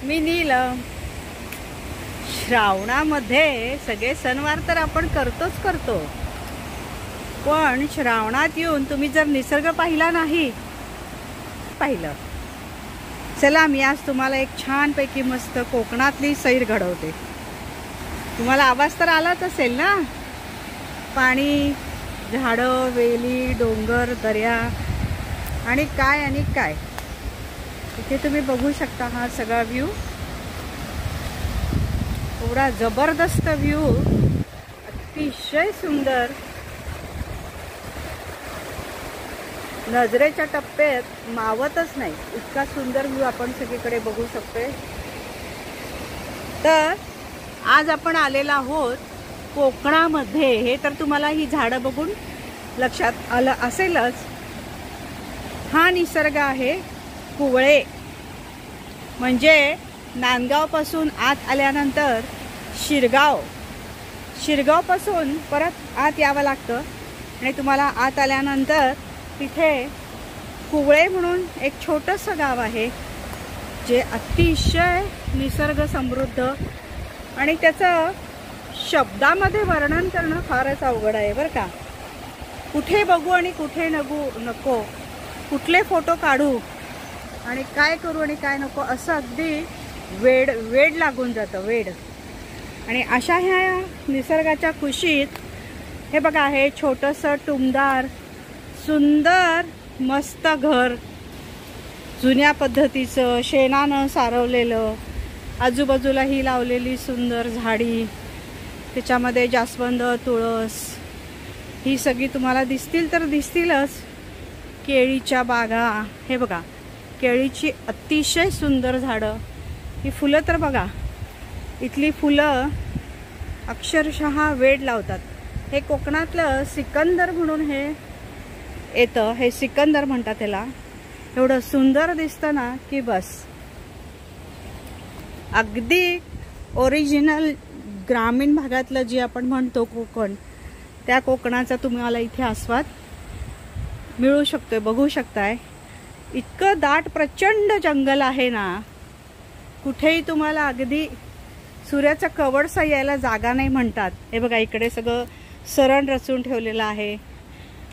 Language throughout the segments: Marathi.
मी नीलम. श्रावणामध्ये सगळे सणवार तर आपण करतोच करतो, पण श्रावणात येऊन तुम्ही जर निसर्ग पाहिला नाही पाहिलं, चला मी आज तुम्हाला एक छानपैकी मस्त कोकणातली सैर घडवते. तुम्हाला आवाज तर आलाच असेल ना. पाणी, झाडं, वेली, डोंगर, दर्या आणि काय इथे तुम्ही बघू शकता. हा सगळा व्ह्यू, एवढा जबरदस्त व्ह्यू, अतिशय सुंदर, नजरेच्या टप्प्यात मावतच नाही इतका सुंदर व्ह्यू आपण सगळीकडे बघू शकतोय. तर आज आपण आलेलो आहोत कोकणामध्ये. हे तर तुम्हाला ही झाडं बघून लक्षात आलं असेलच. हा निसर्ग आहे कुवळे, म्हणजे नांदगावपासून आत आल्यानंतर शिरगावपासून परत आत यावं लागतं आणि तुम्हाला आत आल्यानंतर तिथे कुवळे म्हणून एक छोटंसं गाव आहे, जे अतिशय निसर्ग समृद्ध आणि त्याचं शब्दामध्ये वर्णन करणं फारच अवघड आहे बरं का. कुठे बघू आणि कुठे नको, कुठले फोटो काढू आणि काय करू आणि काय नको, असं अगदी वेड लागून जातं, वेड. आणि अशा ह्या निसर्गाच्या कुशीत हे बघा, हे छोटंसं टुमदार सुंदर मस्त घर, जुन्या पद्धतीचं, शेणानं सारवलेलं, आजूबाजूला ही लावलेली सुंदर झाडी, त्याच्यामध्ये जास्वंद, तुळस ही सगळी तुम्हाला दिसतील तर दिसतीलच. केळीच्या बागा, हे बघा केळीची अतिशय सुंदर झाडं. ही फुलं तर बघा, इथली फुलं अक्षरशः वेड लावतात. हे कोकणातलं सिकंदर म्हणून हे येतं, हे सिकंदर म्हणतात त्याला. एवढं सुंदर दिसतं ना की बस. अगदी ओरिजिनल ग्रामीण भागातलं जे आपण म्हणतो कोकण, त्या कोकणाचा तुम्हाला इथे आस्वाद मिळू शकतोय, बघू शकताय. इतकं दाट प्रचंड जंगल आहे ना, कुठेही तुम्हाला अगदी सूर्याचा कवडसा यायला जागा नाही म्हणतात. हे बघा इकडे सगळं सरण रचून ठेवलेलं आहे.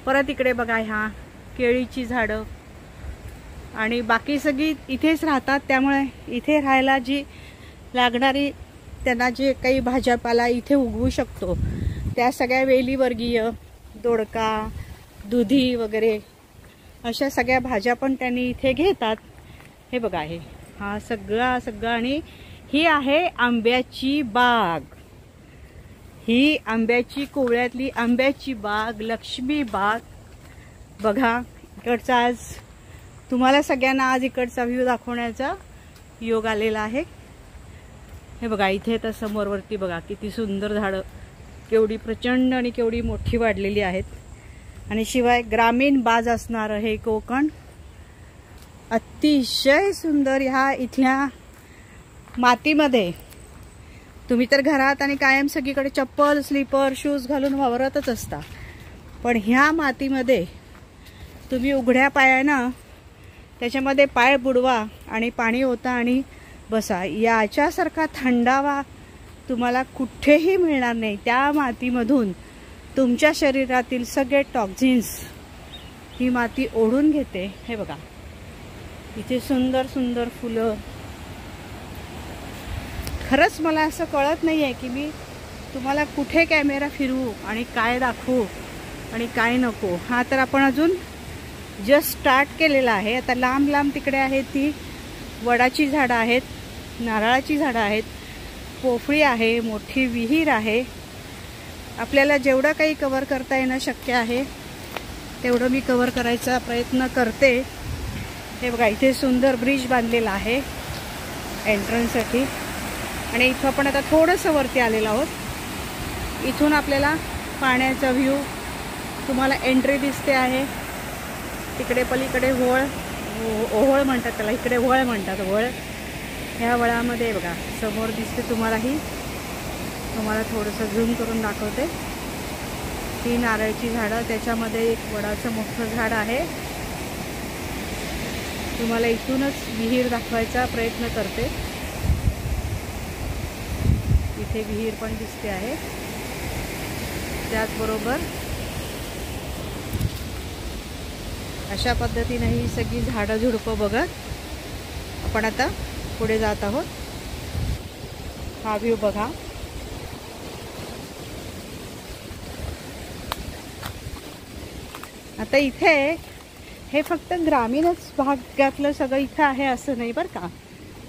परत इकडे बघा ह्या केळीची झाडं आणि बाकी सगळी इथेच राहतात, त्यामुळे इथे राहायला जी लागणारी त्यांना जे काही भाजीपाला इथे उगवू शकतो, त्या सगळ्या वेलीवर्गीय, दोडका, दुधी वगैरे अशा सगळ्या भाज्या पण त्यांनी इथे घेतात. हे बघा, आहे हा सगळं. आणि ही आहे आंब्याची बाग. ही आंब्याची, कोवळ्यातली आंब्याची बाग, लक्ष्मी बाग. बघा इकडचा, आज तुम्हाला सगळ्यांना आज इकडचा व्ह्यू दाखवण्याचा योग आलेला आहे. हे बघा इथे तर समोरवरती बघा किती सुंदर झाडं, केवढी प्रचंड आणि केवढी मोठी वाढलेली आहेत. आणि शिवाय ग्रामीण बाज असणारं हे कोकण अतिशय सुंदर. ह्या इथल्या मातीमध्ये तुम्ही तर घरात आणि कायम सगळीकडे चप्पल, स्लीपर, शूज घालून वावरतच असता, पण ह्या मातीमध्ये तुम्ही उघड्या पायानं त्याच्यामध्ये पाय बुडवा आणि पाणी ओता आणि बसा. याच्यासारखा थंडावा तुम्हाला कुठेही मिळणार नाही. त्या मातीमधून तुमच्या शरीरातील सगळे टॉक्झिन्स ही माती ओढून घेते. हे बघा इथे सुंदर सुंदर फुलं. खरंच मला असं कळत नाही आहे की मी तुम्हाला कुठे कॅमेरा फिरवू आणि काय दाखवू आणि काय नको. हा तर आपण अजून जस्ट स्टार्ट केलेला आहे. आता लांब लांब तिकडे आहेत ती वडाची झाडं आहेत, नारळाची झाडं आहेत, पोफळी आहे, मोठी विहीर आहे. आपल्याला जेवढं काही कव्हर करता येणं शक्य आहे तेवढं मी कव्हर करायचा प्रयत्न करते. हे बघा इथे सुंदर ब्रिज बांधलेला आहे एंट्रन्ससाठी. आणि इथं आपण आता थोडंसं वरती आलेलो आहोत. इथून आपल्याला पाण्याचा व्ह्यू तुम्हाला एंट्री दिसते आहे. तिकडे पलीकडे ओहोळ म्हणतात त्याला, इकडे वळ म्हणतात, वळ. ह्या वळामध्ये बघा समोर दिसते तुम्हाला, ही तुम्हाला थोडंसं झूम करून दाखवते. ही नारळची झाडं, त्याच्यामध्ये एक वडाचं मोठं झाड आहे. तुम्हाला इथूनच विहीर दाखवायचा प्रयत्न करते. इथे विहीर पण दिसते आहे. त्याचबरोबर अशा पद्धतीने ही सगळी झाडं झुडपं बघत आपण आता पुढे जात आहोत. हा व्ह्यू बघा. आता इथे हे फक्त ग्रामीणच भागातलं सगळं इथं आहे असं नाही बरं का.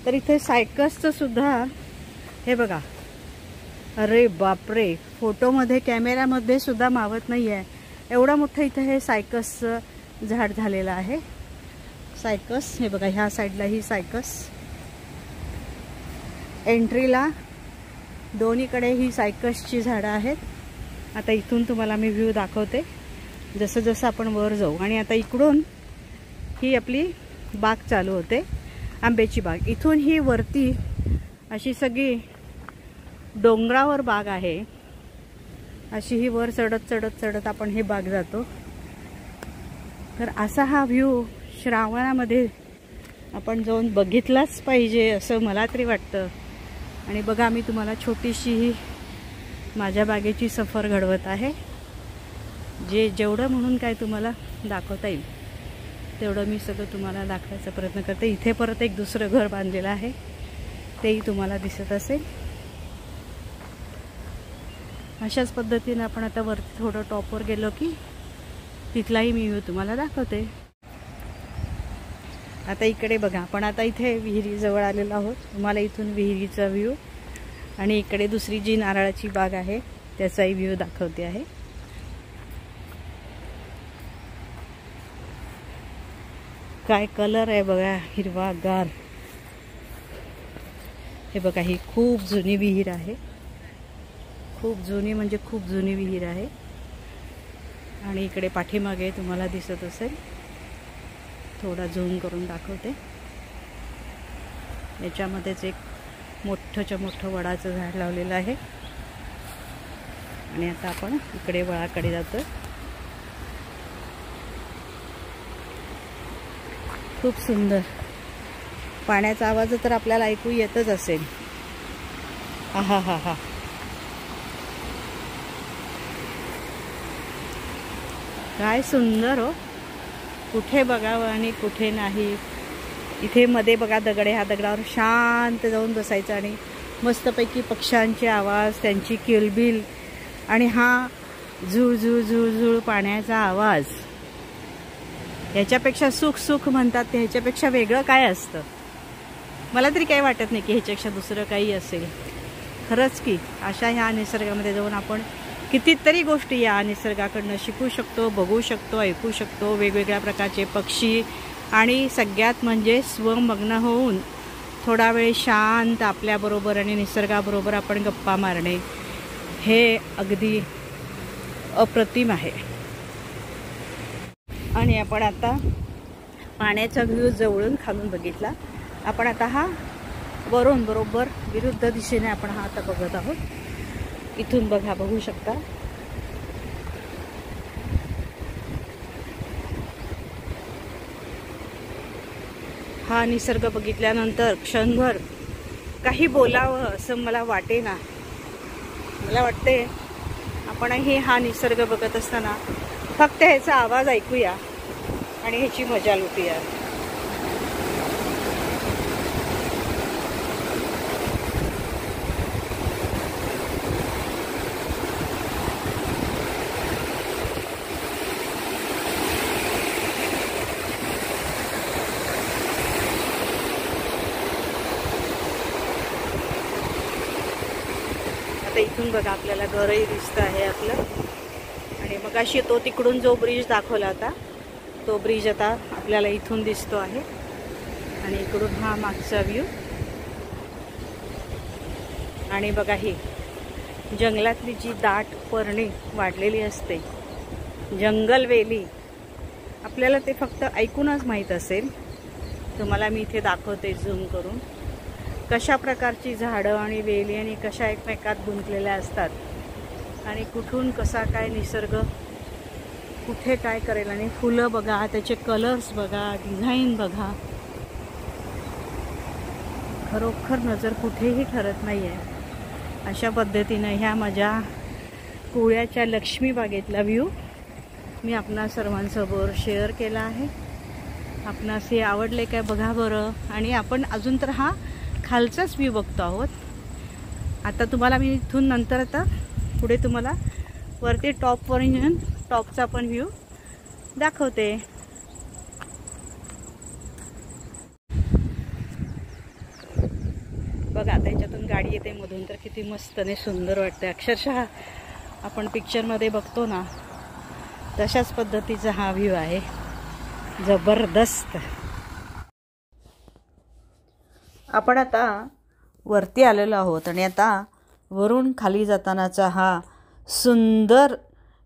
तर इथे सायकसचं सुद्धा हे बघा. अरे बापरे, फोटोमध्ये कॅमेऱ्यामध्ये सुद्धा मावत नाही आहे एवढं मोठं इथे हे सायकसचं झाड झालेलं आहे. सायकस हे बघा, ह्या साईडला ही सायकस. एंट्रीला दोन्हीकडे ही सायकसची झाडं आहेत. आता इथून तुम्हाला मी व्ह्यू दाखवते जसं जसं आपण वर जाऊ. आणि आता इकडून ही आपली बाग चालू होते, आंब्याची बाग. इथून ही वरती अशी सगळी डोंगरावर बाग आहे. अशी ही वर चढत चढत चढत आपण ही बाग जातो. तर असा हा व्ह्यू श्रावणामध्ये आपण जाऊन बघितलाच पाहिजे असं मला तरी वाटतं. आणि बघा, मी तुम्हाला छोटीशी ही माझ्या बागेची सफर घडवत आहे. जेवढं म्हणून काय तुम्हाला दाखवता येईल तेवढं मी सगळं तुम्हाला दाखवायचा प्रयत्न करते. इथे परत एक दुसरं घर बांधलेलं आहे, तेही तुम्हाला दिसत असेल. अशाच पद्धतीने आपण आता वरती थोडं टॉपवर गेलो की तिथलाही मी व्ह्यू तुम्हाला दाखवते. आता इकडे बघा, आपण आता इथे विहिरीजवळ आलेलो आहोत. तुम्हाला इथून विहिरीचा व्ह्यू आणि इकडे दुसरी जी नारळाची बाग आहे त्याचाही व्ह्यू दाखवते आहे. काय कलर आहे बघा, हिरवागार. हे बघा, ही खूप जुनी विहीर आहे. खूप जुनी म्हणजे खूप जुनी विहीर आहे. आणि इकडे पाठीमागे तुम्हाला दिसत असेल, थोडा झूम करून दाखवते. याच्यामध्येच एक मोठंच्या मोठं वडाचं झाड लावलेलं आहे. आणि आता आपण इकडे वळाकडे जातो. खूप सुंदर. पाण्याचा आवाज तर आपल्याला ऐकू येतच असेल. आहा हा हा. काय सुंदर हो. कुठे बघावं आणि कुठे नाही. इथे मध्ये बघा दगड आहे, ह्या दगडावर शांत जाऊन बसायचं आणि मस्तपैकी पक्ष्यांचे आवाज, त्यांची किलबिल आणि हा झुळझुळ झुळझुळ पाण्याचा आवाज. ह्याच्यापेक्षा सुख सुख म्हणतात ते, ह्याच्यापेक्षा वेगळं काय असतं. मला तरी काही वाटत नाही की ह्याच्यापेक्षा दुसरं काही असेल. खरंच की अशा ह्या निसर्गामध्ये जाऊन आपण कितीतरी गोष्टी या निसर्गाकडनं शिकू शकतो, बघू शकतो, ऐकू शकतो. वेगवेगळ्या प्रकारचे पक्षी आणि सगळ्यात म्हणजे स्वमग्न होऊन थोडा वेळ शांत आपल्याबरोबर आणि निसर्गाबरोबर आपण गप्पा मारणे हे अगदी अप्रतिम आहे. आणि आपण आता पाण्याचा व्ह्यू जवळून खालून बघितला. आपण आता हा वरून बरोबर विरुद्ध दिशेने आपण हा आता बघत आहोत. इथून बघा, बघू शकता. हा निसर्ग बघितल्यानंतर क्षणभर काही बोलावं असं मला वाटेना. मला वाटते आपणही हा निसर्ग बघत असताना फक्त ह्याचा आवाज ऐकूया आणि ह्याची मजा लुटूया. आता इथून बघा आपल्याला घरही दिसतं आहे आपलं. आणि मग अशी तो तिकडून जो ब्रिज दाखवला होता तो ब्रिज आता आपल्याला इथून दिसतो आहे. आणि इकडून हा मागचा व्ह्यू. आणि बघा ही जंगलातली जी दाट पर्णी वाढलेली असते, जंगलवेली, आपल्याला ते फक्त ऐकूनच माहीत असेल. तुम्हाला मी इथे दाखवते झूम करून कशा प्रकारची झाडं आणि वेली आणि कशा एकमेकात गुंतलेल्या असतात. आणि कुठून कसा काय निसर्ग कुठे काय करेल. आणि फुलं बघा, त्याचे कलर्स बघा, डिझाईन बघा. खरोखर नजर कुठेही ठरत नाही आहे. अशा पद्धतीनं ह्या माझ्या कुळ्याच्या लक्ष्मी बागेतला व्ह्यू मी आपणा सर्वांसमोर शेअर केला आहे. आपणास हे आवडले काय बघा बरं. आणि आपण अजून तर हा खालचाच व्ह्यू बघतो आहोत. आता तुम्हाला मी इथून नंतर आता पुढे तुम्हाला वरती टॉपवर येऊन टॉपचा पण व्ह्यू दाखवते. बघा त्याच्यातून गाडी येते मधून तर किती मस्त आणि सुंदर वाटते. अक्षरशः आपण पिक्चरमध्ये बघतो ना तशाच पद्धतीचा हा व्ह्यू आहे. जबरदस्त. आपण आता वरती आलेलो आहोत आणि आता वरून खाली जातानाचा हा सुंदर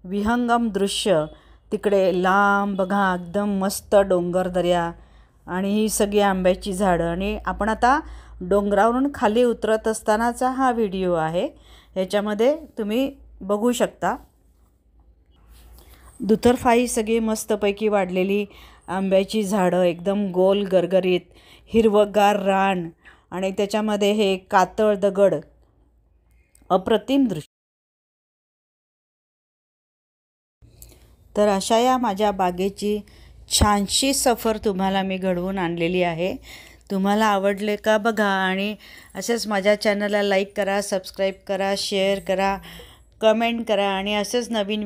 विहंगम दृश्य. तिकडे लांब बघा एकदम मस्त डोंगर दऱ्या आणि ही सगळी आंब्याची झाडं. आणि आपण आता डोंगरावरून खाली उतरत असतानाचा हा व्हिडिओ आहे. ह्याच्यामध्ये तुम्ही बघू शकता दुतर्फाही सगळी मस्तपैकी वाढलेली आंब्याची झाडं, एकदम गोल गरगरीत हिरवगार रान आणि त्याच्यामध्ये हे कातळ दगड. अप्रतिम दृश्य. तर अशा या माझ्या बागेची छानशी सफर तुम्हाला मी घडवून आणलेली आहे. तुम्हाला आवडले का बघा आणि असेच माझ्या चॅनलला लाईक करा, सबस्क्राईब करा, शेअर करा, कमेंट करा आणि असेच नवीन